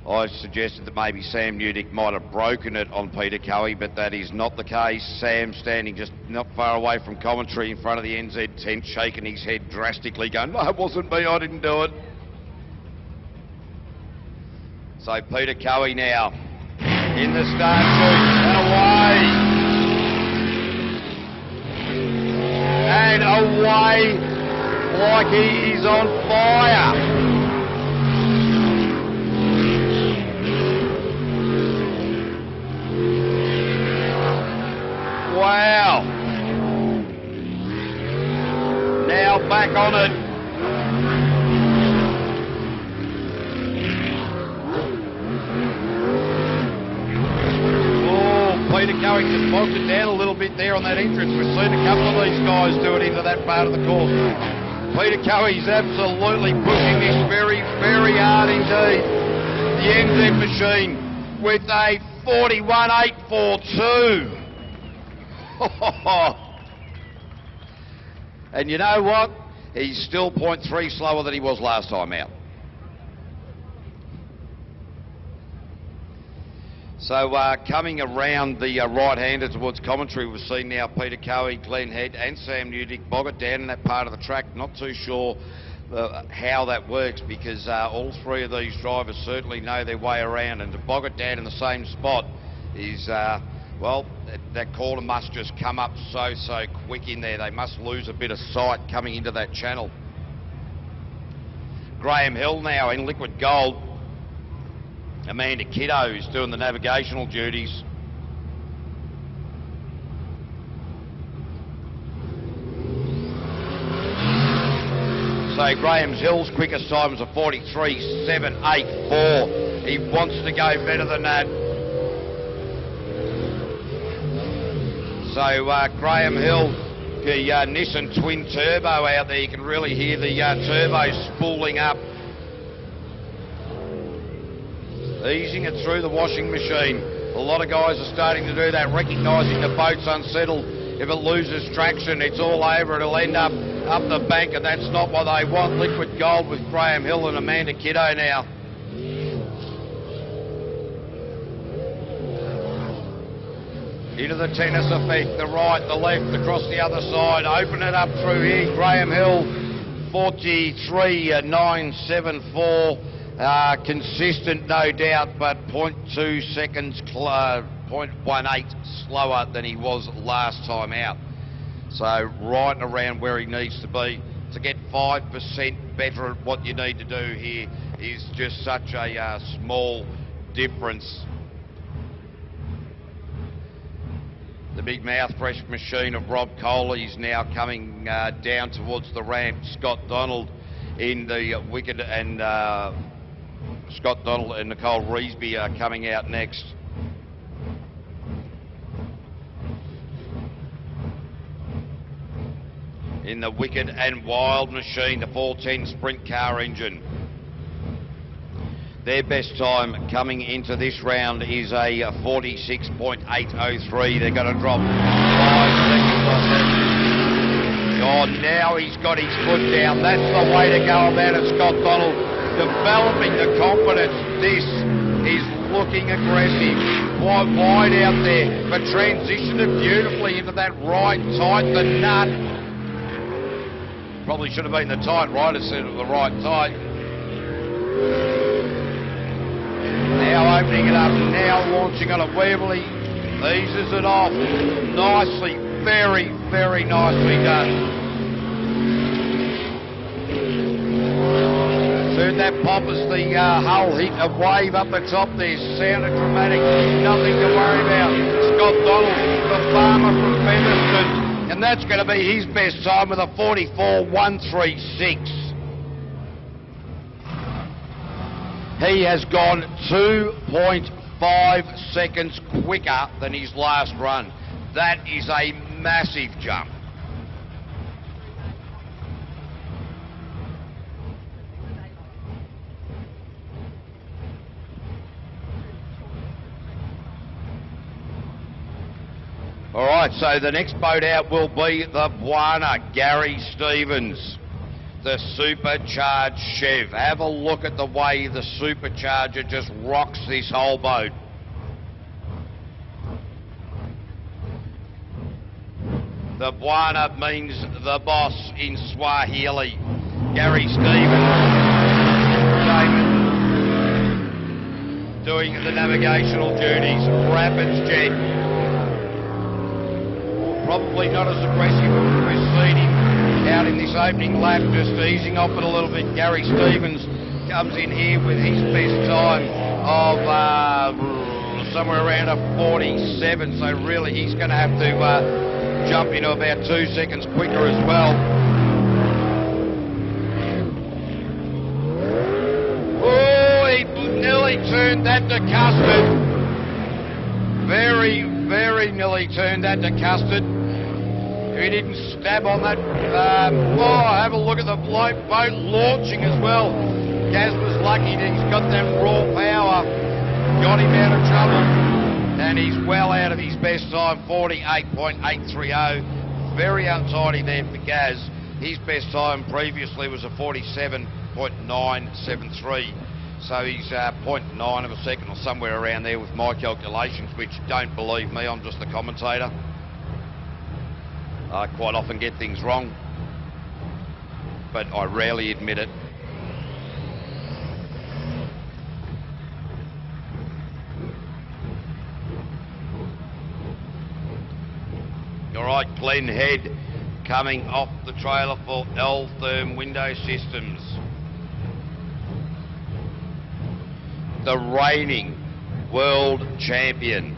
I suggested that maybe Sam Newdick might have broken it on Peter Cowie, but that is not the case. Sam standing just not far away from commentary in front of the NZ tent, shaking his head drastically, going, "No, it wasn't me, I didn't do it." So Peter Cowie now in the start chute and away like he is on fire. Wow. Now back on it. Oh, Peter Cowie just bogged it down a little bit there on that entrance. We've seen a couple of these guys do it into that part of the course. Peter Cowie's absolutely pushing this very, very hard indeed. The NZ machine with a 41.842. And you know what? He's still 0.3 slower than he was last time out. So coming around the right-hander towards commentary, we've seen now Peter Cowie, Glenn Head and Sam Newdick bog it down in that part of the track. Not too sure how that works, because all three of these drivers certainly know their way around, and to bog it down in the same spot is... well, that corner must just come up so quick in there. They must lose a bit of sight coming into that channel. Graham Hill now in liquid gold. Amanda Kiddo is doing the navigational duties. So Graham Hill's quickest time was a 43.784. He wants to go better than that. So Graham Hill, the Nissan twin turbo out there, you can really hear the turbo spooling up. Easing it through the washing machine. A lot of guys are starting to do that, recognising the boat's unsettled. If it loses traction, it's all over. It'll end up the bank, and that's not what they want. Liquid gold with Graham Hill and Amanda Kiddo now. Into the tennis effect, the right, the left, across the other side. Open it up through here. Graham Hill, 43.974. Consistent, no doubt, but 0.2 seconds, 0.18 slower than he was last time out. So right around where he needs to be. To get 5% better at what you need to do here is just such a small difference. The big mouth fresh machine of Rob Coley is now coming down towards the ramp. Scott Donald in the wicket, and Scott Donald and Nicole Reesby are coming out next. In the wicked and wild machine, the 410 sprint car engine. Their best time coming into this round is a 46.803. They're going to drop 5 seconds on that. Oh, now he's got his foot down. That's the way to go about it, Scott Donald. Developing the confidence. This is looking aggressive. Quite wide out there, but transitioned it beautifully into that right tight, the nut. Probably should have been the tight right instead of the right tight. Now opening it up, now launching on it. Weebley eases it off. Nicely, very, very nicely done. Soon that pop as the hull hit a wave up the top there. Sounded dramatic, nothing to worry about. Scott Donald, the farmer from Featherston, and that's going to be his best time with a 44.136. He has gone 2.5 seconds quicker than his last run. That is a massive jump. All right, so the next boat out will be the Buana, Gary Stevens. the supercharged Chev. Have a look at the way the supercharger just rocks this whole boat. The Buana means the boss in Swahili. Gary Stevens doing the navigational duties. Rapids Jet. Probably not as aggressive as we've seen him out in this opening lap, just easing off it a little bit. Gary Stevens comes in here with his best time of somewhere around a 47, so really he's going to have to jump into about 2 seconds quicker as well. Oh, he nearly turned that to custard. Very, very nearly turned that to custard. He didn't stab on that. Have a look at the boat launching as well. Gaz was lucky that he's got that raw power. Got him out of trouble. And he's well out of his best time, 48.830. Very untidy there for Gaz. His best time previously was a 47.973. So he's 0.9 of a second or somewhere around there with my calculations, which don't believe me, I'm just the commentator. I quite often get things wrong, but I rarely admit it. All right, Glen Head coming off the trailer for Altherm window systems. The reigning world champion.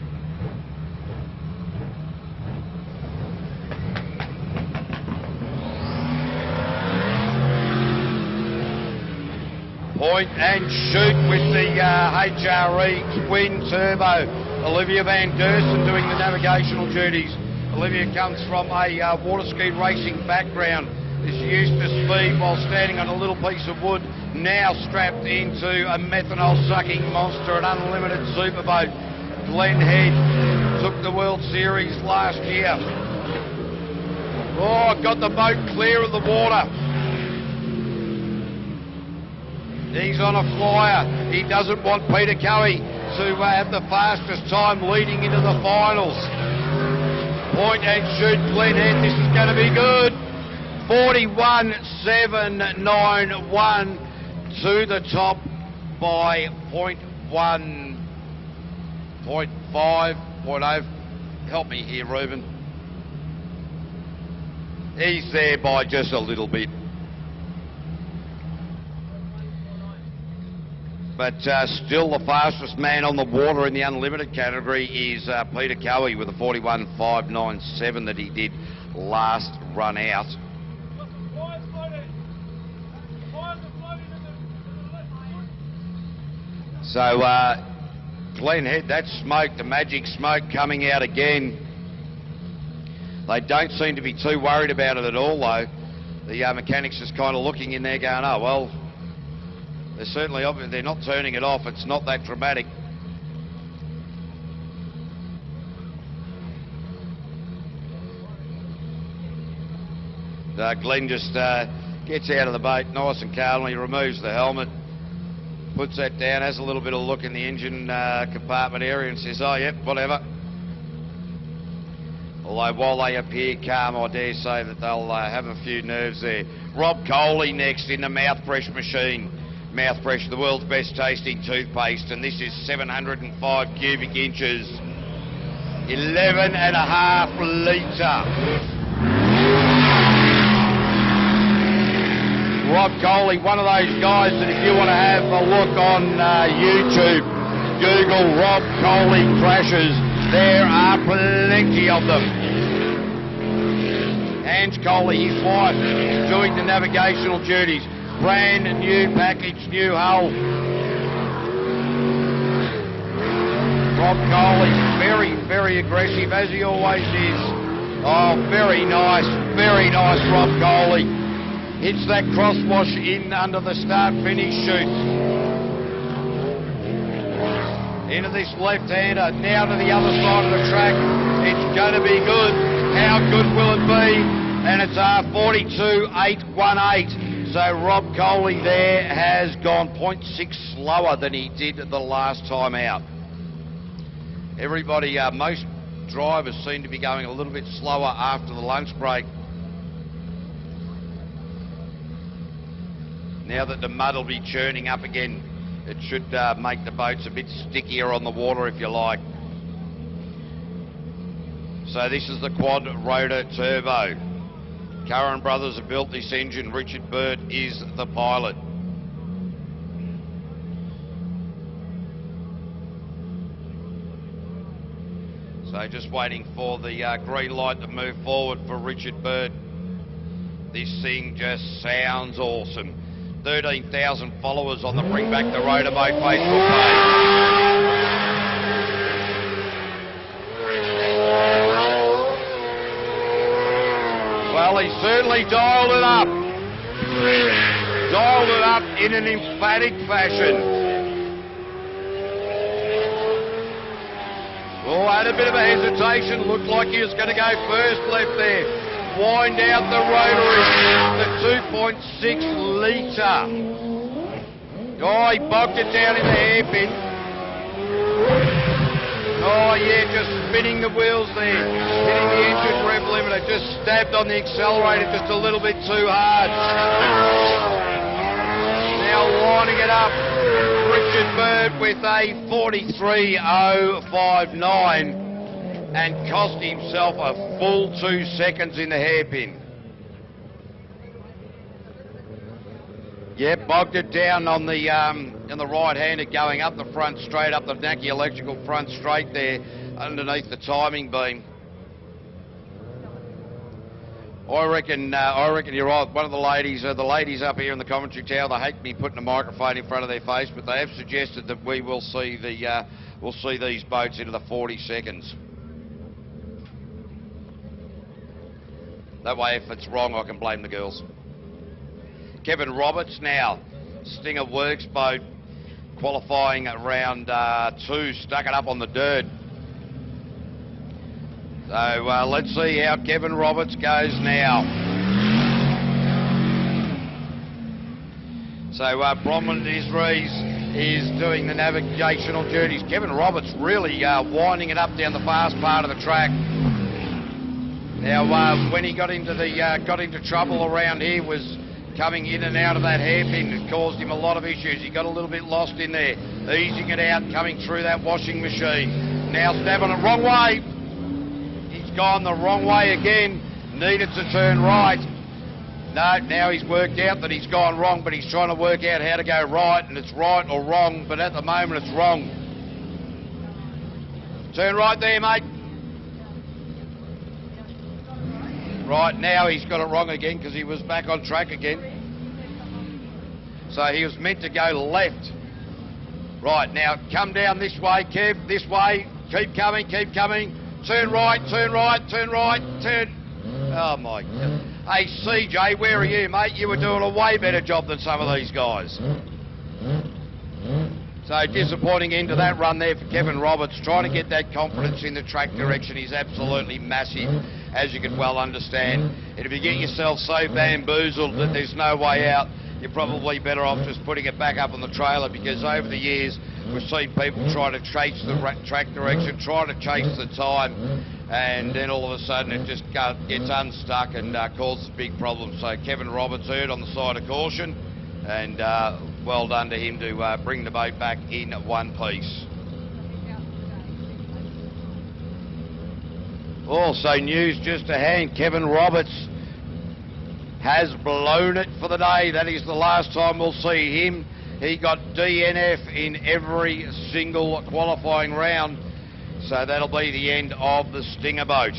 Point and shoot with the HRE twin turbo. Olivia Van Dersen doing the navigational duties. Olivia comes from a water ski racing background. Is used to speed while standing on a little piece of wood, now strapped into a methanol sucking monster, an unlimited superboat. Glen Head took the World Series last year. Oh, got the boat clear of the water. He's on a flyer. He doesn't want Peter Cowie to have the fastest time leading into the finals. Point and shoot, Glen Head. This is going to be good. 41.791 to the top by 0.1, 0.5, 0.0. Help me here, Ruben. He's there by just a little bit. But still the fastest man on the water in the unlimited category is Peter Cowie with a 41.597 that he did last run out. So Glen Head, that smoke, the magic smoke coming out again. They don't seem to be too worried about it at all though. The mechanics is kind of looking in there going, oh well, they're certainly obvious, they're not turning it off, it's not that dramatic. Glenn just gets out of the boat nice and calmly, removes the helmet, puts that down, has a little bit of a look in the engine compartment area and says, oh yep, whatever. Although while they appear calm, I dare say that they'll have a few nerves there. Rob Coley next in the Mouthfresh machine. Mouthfresh, the world's best tasting toothpaste, and this is 705 cubic inches, 11.5 litre. Rob Coley, one of those guys that if you want to have a look on YouTube, Google Rob Coley crashes, there are plenty of them. Ange Coley, his wife, doing the navigational duties. Brand new package, new hull. Rob Coley, very, very aggressive, as he always is. Oh, very nice, Rob Coley. Hits that crosswash in under the start-finish chute. Into this left-hander, now to the other side of the track. It's going to be good. How good will it be? And it's 42.818. So Rob Coley there has gone 0.6 slower than he did the last time out. Everybody, most drivers seem to be going a little bit slower after the lunch break. Now that the mud will be churning up again, it should make the boats a bit stickier on the water, if you like. So this is the quad rotor turbo. Curran Brothers have built this engine. Richard Burt is the pilot. So just waiting for the green light to move forward for Richard Burt. This thing just sounds awesome. 13,000 followers on the Bring Back the Rotorboat Facebook page. Well, he certainly dialed it up. Dialed it up in an emphatic fashion. Oh, had a bit of a hesitation. Looked like he was going to go first left there. Wind out the rotary. The 2.6 litre. Oh, he bogged it down in the hairpin. Oh yeah, just spinning the wheels there, hitting the engine rev limiter, just stabbed on the accelerator just a little bit too hard. Now lining it up, Richard Burt with a 43.059 and cost himself a full 2 seconds in the hairpin. Yeah, bogged it down on the right-hander going up the front straight, up the Nacky electrical front straight there, underneath the timing beam. I reckon you're right. One of the ladies up here in the commentary tower, they hate me putting a microphone in front of their face, but they have suggested that we will see we'll see these boats into the 40 seconds. That way, if it's wrong, I can blame the girls. Kevin Roberts now, Stinger Works boat, qualifying at round 2, stuck it up on the dirt. So let's see how Kevin Roberts goes now. So Bromland Isrees is doing the navigational duties. Kevin Roberts really winding it up down the fast part of the track. Now when he got into trouble around here was coming in and out of that hairpin. It caused him a lot of issues. He got a little bit lost in there, easing it out, coming through that washing machine. Now stabbing it wrong way. He's gone the wrong way again. Needed to turn right. No, now he's worked out that he's gone wrong, but he's trying to work out how to go right, and it's right or wrong, but at the moment it's wrong. Turn right there, mate. Right, now he's got it wrong again because he was back on track again. So he was meant to go left. Right, now come down this way, Kev, this way. Keep coming, keep coming. Turn right, turn right, turn right, turn. Oh, my God. Hey, CJ, where are you, mate? You were doing a way better job than some of these guys. So disappointing end to that run there for Kevin Roberts, trying to get that confidence in the track direction. He's absolutely massive, as you can well understand. And if you get yourself so bamboozled that there's no way out, you're probably better off just putting it back up on the trailer, because over the years we've seen people try to chase the track direction, try to chase the time, and then all of a sudden it just gets unstuck and causes big problems. So Kevin Roberts erred on the side of caution, and well done to him to bring the boat back in one piece. Also news just to hand, Kevin Roberts has blown it for the day. That is the last time we'll see him. He got DNF in every single qualifying round, so that'll be the end of the Stinger boat.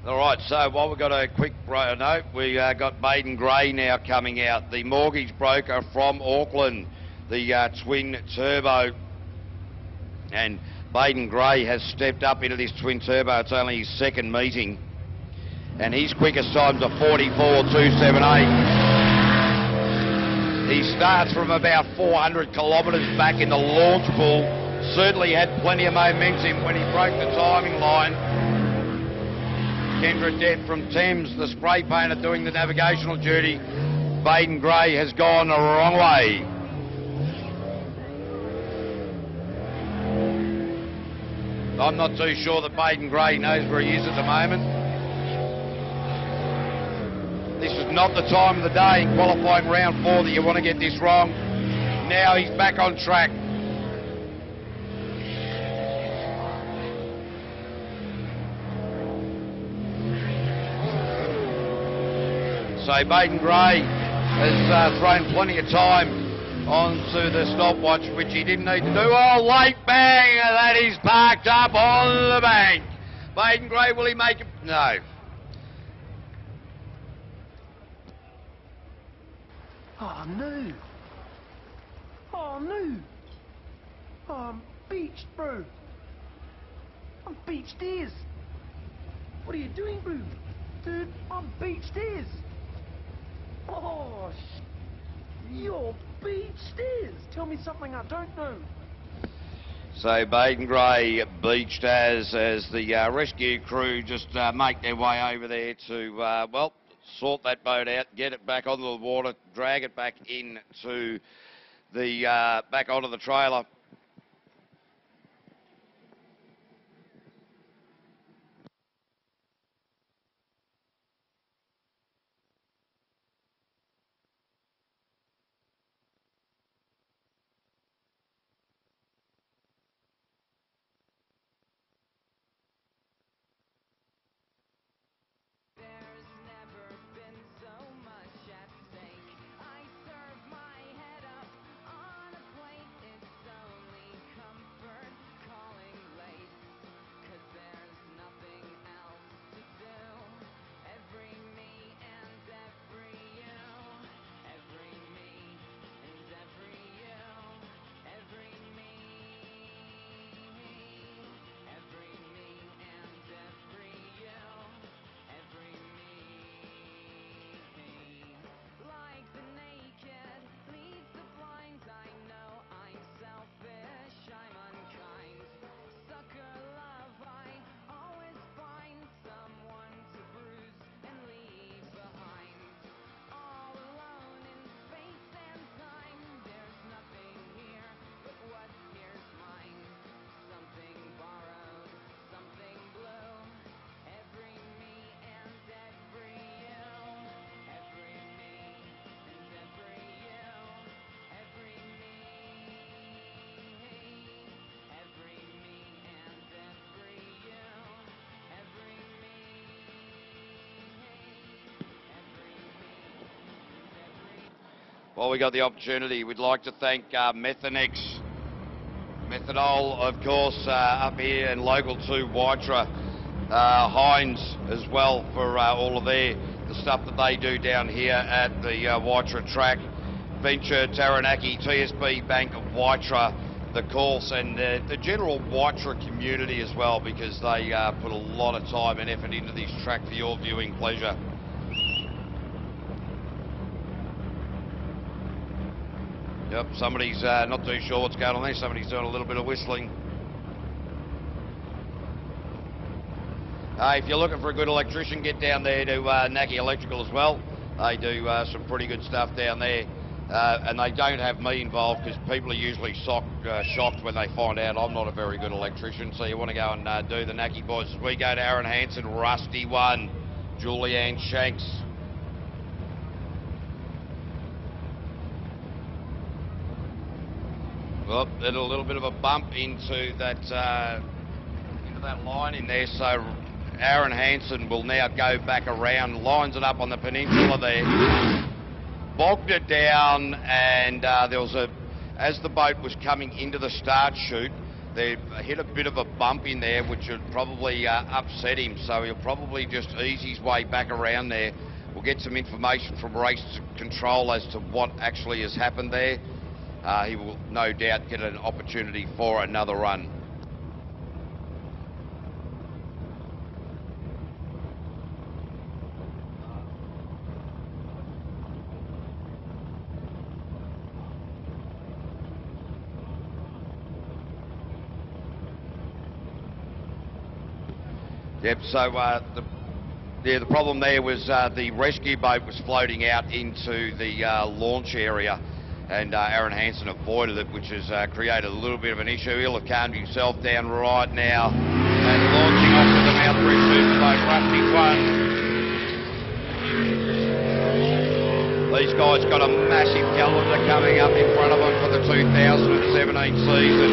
All right, so while we've got a quick note, we got Baden Gray now coming out, the mortgage broker from Auckland, the twin turbo. And Baden Gray has stepped up into this twin turbo. It's only his second meeting, and his quickest times are 44.278. He starts from about 400 kilometres back in the launch pool. Certainly had plenty of momentum when he broke the timing line. Kendra Death from Thames, the spray painter doing the navigational duty. Baden Gray has gone the wrong way. I'm not too sure that Baden Gray knows where he is at the moment. This is not the time of the day in qualifying round 4 that you want to get this wrong. Now he's back on track. So Baden Gray has thrown plenty of time onto the stopwatch, which he didn't need to do. Oh, late bang! That is parked up on the bank. Baden Gray, will he make it? No. Oh, no. Oh, no. Oh, I'm beached, bro. I'm beached ears. What are you doing, bro? Dude, I'm beached ears. Oh, you're beached ears. Tell me something I don't know. So Baden Gray beached as the rescue crew just make their way over there to, well, sort that boat out, get it back onto the water, drag it back into the, back onto the trailer. Well, we got the opportunity. We'd like to thank Methanex, methanol, of course, up here and local to Waitara. Heinz as well for all of the stuff that they do down here at the Waitara track. Venture, Taranaki, TSB Bank of Waitara, the course, and the general Waitara community as well, because they put a lot of time and effort into this track for your viewing pleasure. Yep, somebody's not too sure what's going on there. Somebody's doing a little bit of whistling. If you're looking for a good electrician, get down there to Naki Electrical as well. They do some pretty good stuff down there. And they don't have me involved because people are usually shocked when they find out I'm not a very good electrician. So you want to go and do the Naki boys. As we go to Aaron Hansen, Rusty 1, Julianne Shanks. Well, a little bit of a bump into that line in there, so Aaron Hansen will now go back around, lines it up on the peninsula there, bogged it down, and there was as the boat was coming into the start chute, they hit a bit of a bump in there, which would probably upset him, so he'll probably just ease his way back around there. We'll get some information from race control as to what actually has happened there. He will no doubt get an opportunity for another run. Yep, so the problem there was the rescue boat was floating out into the launch area, and Aaron Hansen avoided it, which has created a little bit of an issue. He'll have calmed himself down right now and launching off with the Mount 3 Superboat, Rusty 1. These guys got a massive calendar coming up in front of them for the 2017 season.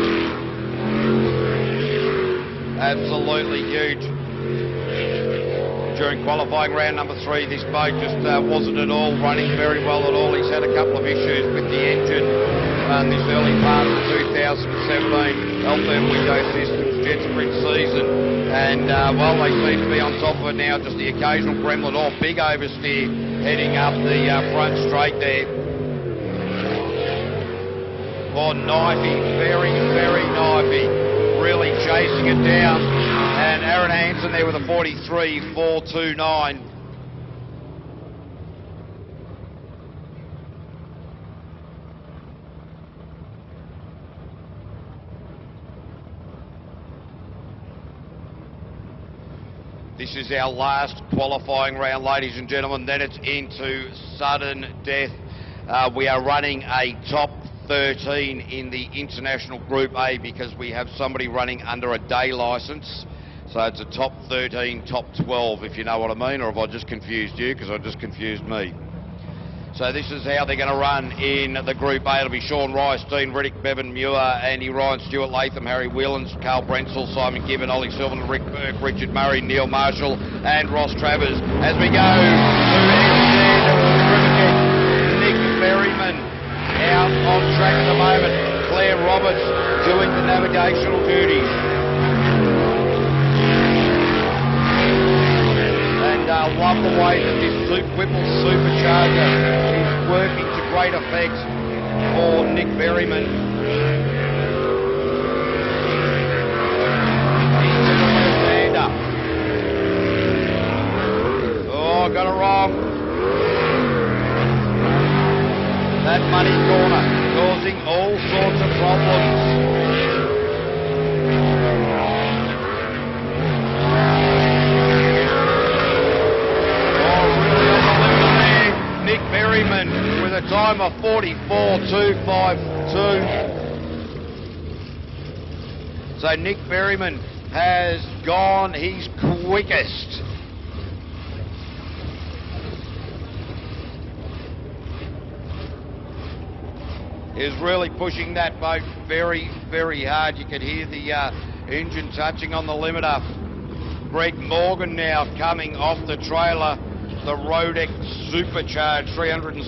Absolutely huge. During qualifying round number 3, this boat just wasn't at all running very well at all. He's had a couple of issues with the engine this early part of the 2017 Altherm window systems Jetsprint season, and well, they seem to be on top of it now. Just the occasional gremlin or big oversteer heading up the front straight there. Oh, knifey, very, very knifey, really chasing it down. And Aaron Hansen there with a 43.429. This is our last qualifying round, ladies and gentlemen. Then it's into sudden death. We are running a top 13 in the International Group A because we have somebody running under a day licence. So it's a top 13, top 12, if you know what I mean, or have I just confused you? Because I just confused me. So this is how they're going to run in the Group A. It'll be Sean Rice, Dean Riddick, Bevan Muir, Andy Ryan, Stuart Latham, Harry Whelans, Carl Brensel, Simon Gibbon, Ollie Silverman, Rick Burke, Richard Murray, Neil Marshall and Ross Travers. As we go to Nick Berryman out on track at the moment. Claire Roberts doing the navigational duties. Love the way that this Whipple supercharger is working to great effect for Nick Berryman. Oh, got it wrong. That money corner causing all sorts of problems. Nick Berryman with a time of 44.252. So Nick Berryman has gone his quickest. Is really pushing that boat very, very hard. You could hear the engine touching on the limiter. Greg Morgan now coming off the trailer. The Rodex supercharged 377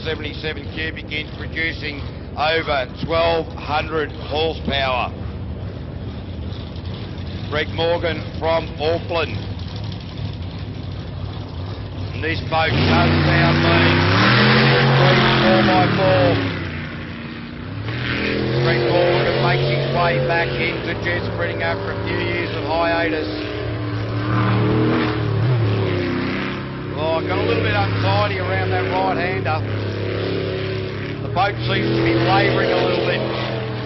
cubic inch, producing over 1,200 horsepower. Greg Morgan from Auckland. And this boat does sound mean. 4x4. Greg Morgan makes his way back into Jetsprinting after a few years of hiatus. Oh, got a little bit untidy around that right-hander. The boat seems to be labouring a little bit.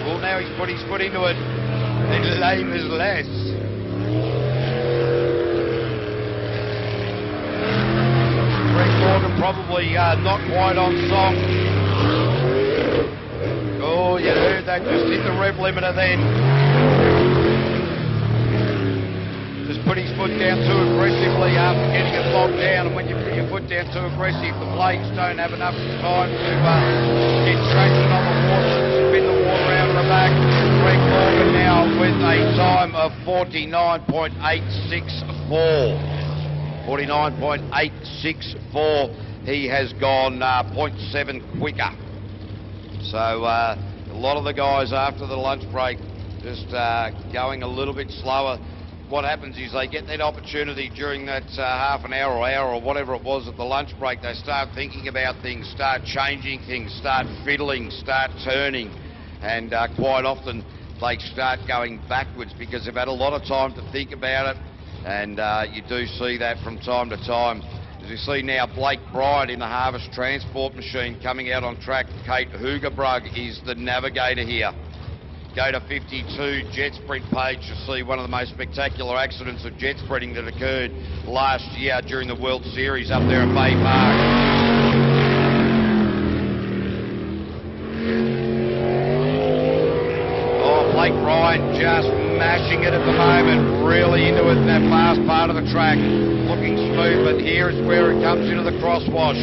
Well, now he's put his foot into it. The lame is less. Greg Morgan probably not quite on song. Oh, you heard that, just hit the rev limiter then. Just put his foot down too aggressively after getting it locked down, and when you put your foot down too aggressive, the blades don't have enough time to get traction on the water and spin the water out of the back. Greg Morgan now with a time of 49.864. 49.864. He has gone 0.7 quicker. So a lot of the guys after the lunch break just going a little bit slower. What happens is they get that opportunity during that half an hour or whatever it was at the lunch break. They start thinking about things, start changing things, start fiddling, start turning, and quite often they start going backwards because they've had a lot of time to think about it, and you do see that from time to time. As you see now, Blake Bryant in the Harvest Transport Machine coming out on track. Kate Hoogerbrug is the navigator here. Go to 52 Jetsprint page to see one of the most spectacular accidents of jet sprinting that occurred last year during the World Series up there at Bay Park. Oh, Blake Bryant just mashing it at the moment, really into it in that fast part of the track. Looking smooth, but here is where it comes into the crosswash.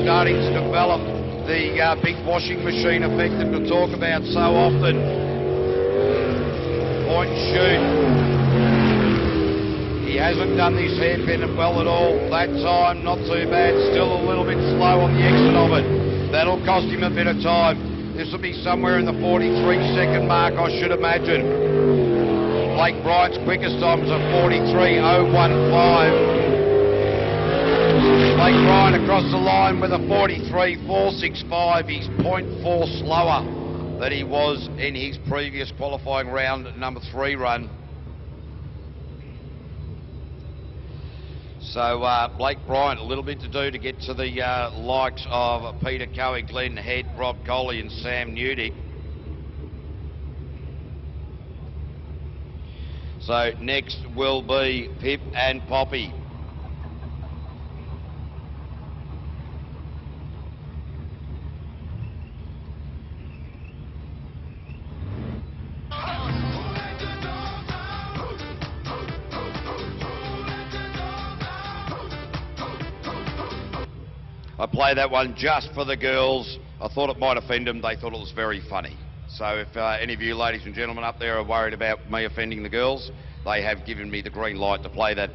Starting to develop the big washing machine effect that we talk about so often. Point and shoot. He hasn't done this hairpin well at all. That time, not too bad. Still a little bit slow on the exit of it. That'll cost him a bit of time. This will be somewhere in the 43-second mark, I should imagine. Blake Bryant's quickest time was a 43.015. Blake Bryant across the line with a 43.465. He's 0.4 slower than he was in his previous qualifying round number 3 run. So Blake Bryant, a little bit to do to get to the likes of Peter Cowie, Glenn Head, Rob Coley and Sam Newdick. So next will be Pip and Poppy. I play that one just for the girls. I thought it might offend them. They thought it was very funny. So if any of you ladies and gentlemen up there are worried about me offending the girls, they have given me the green light to play that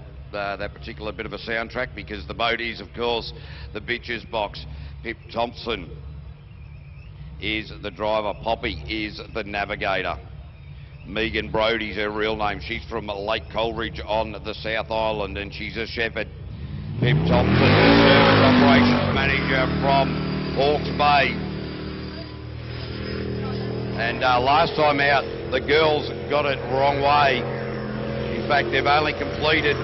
particular bit of a soundtrack, because the boat is, of course, the Bitches Box. Pip Thompson is the driver. Poppy is the navigator. Megan Brody's her real name. She's from Lake Coleridge on the South Island, and she's a shepherd. Pip Thompson, service operations manager from Hawke's Bay. And last time out, the girls got it wrong way. In fact, they've only completed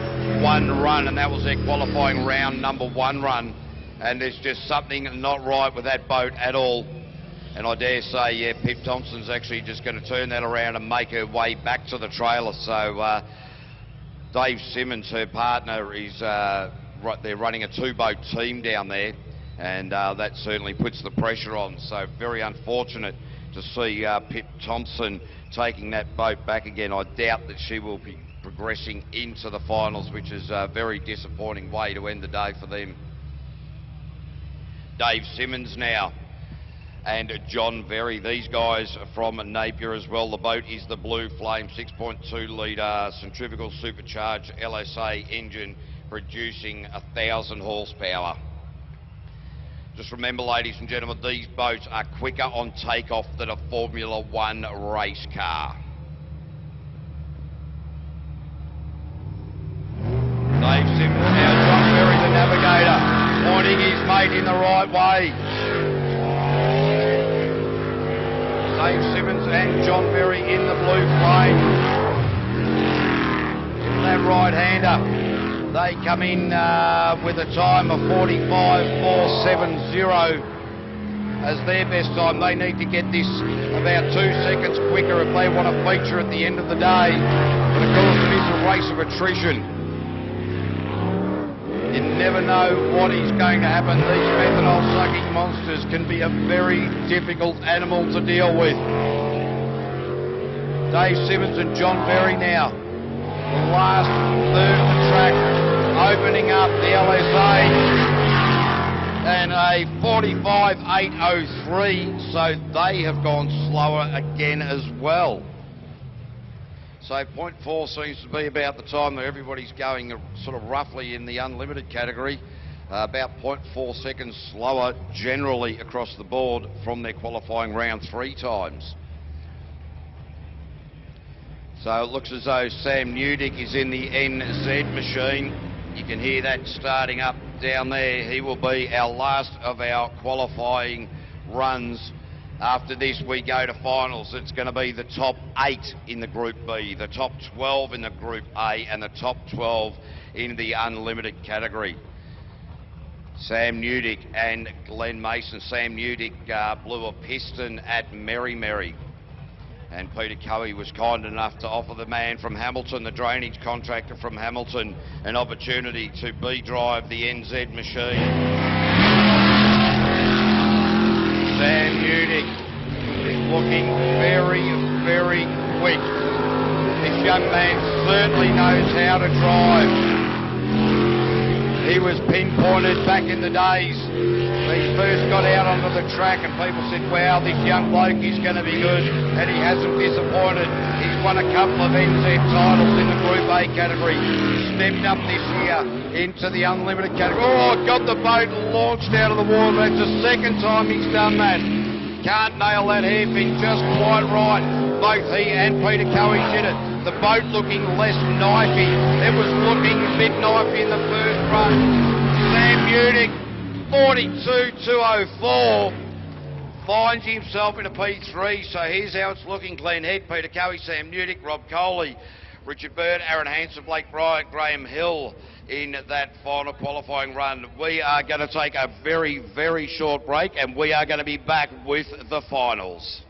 one run, and that was their qualifying round number 1 run. And there's just something not right with that boat at all. And I dare say, yeah, Pip Thompson's actually just going to turn that around and make her way back to the trailer. So Dave Simmons, her partner, is they're running a 2-boat team down there, and that certainly puts the pressure on. So very unfortunate to see Pip Thompson taking that boat back again. I doubt that she will be progressing into the finals, which is a very disappointing way to end the day for them. Dave Simmons now and John Verry, these guys are from Napier as well. The boat is the Blue Flame 6.2 litre centrifugal supercharged LSA engine, producing 1,000 horsepower. Just remember, ladies and gentlemen, these boats are quicker on takeoff than a Formula 1 race car. Dave Simmons now, John Verry, the navigator, pointing his mate in the right way. Dave Simmons and John Verry in the Blue Flame. In that right-hander. They come in with a time of 45.470 as their best time. They need to get this about 2 seconds quicker if they want to feature at the end of the day. But of course, it is a race of attrition. You never know what is going to happen. These methanol-sucking monsters can be a very difficult animal to deal with. Dave Simmons and John Verry now. The last third of the track, opening up the LSA, and a 45.803, so they have gone slower again as well. So 0.4 seems to be about the time that everybody's going sort of roughly in the unlimited category, about 0.4 seconds slower generally across the board from their qualifying round 3 times. So it looks as though Sam Newdick is in the NZ machine. You can hear that starting up down there. He will be our last of our qualifying runs. After this, we go to finals. It's going to be the top 8 in the Group B, the top 12 in the Group A, and the top 12 in the unlimited category. Sam Newdick and Glenn Mason. Sam Newdick blew a piston at Merry Merry. And Peter Cowie was kind enough to offer the man from Hamilton, the drainage contractor from Hamilton, an opportunity to B-drive the NZ machine. Sam Udick is looking very, very quick. This young man certainly knows how to drive. He was pinpointed back in the days when he first got out onto the track and people said, wow, this young bloke is going to be good, and he hasn't disappointed. He's won a couple of NZ titles in the Group A category. Stepped up this year into the unlimited category. Oh, got the boat launched out of the water. That's the second time he's done that. Can't nail that hairpin just quite right. Both he and Peter Cowie did it. The boat looking less knifey. It was looking a bit knifey in the first run. Sam Udick, 42.204, finds himself in a P3. So here's how it's looking. Glenn Head, Peter Cowie, Sam Udick, Rob Coley, Richard Bird, Aaron Hansen, Blake Bryant, Graham Hill in that final qualifying run. We are going to take a very, very short break, and we are going to be back with the finals.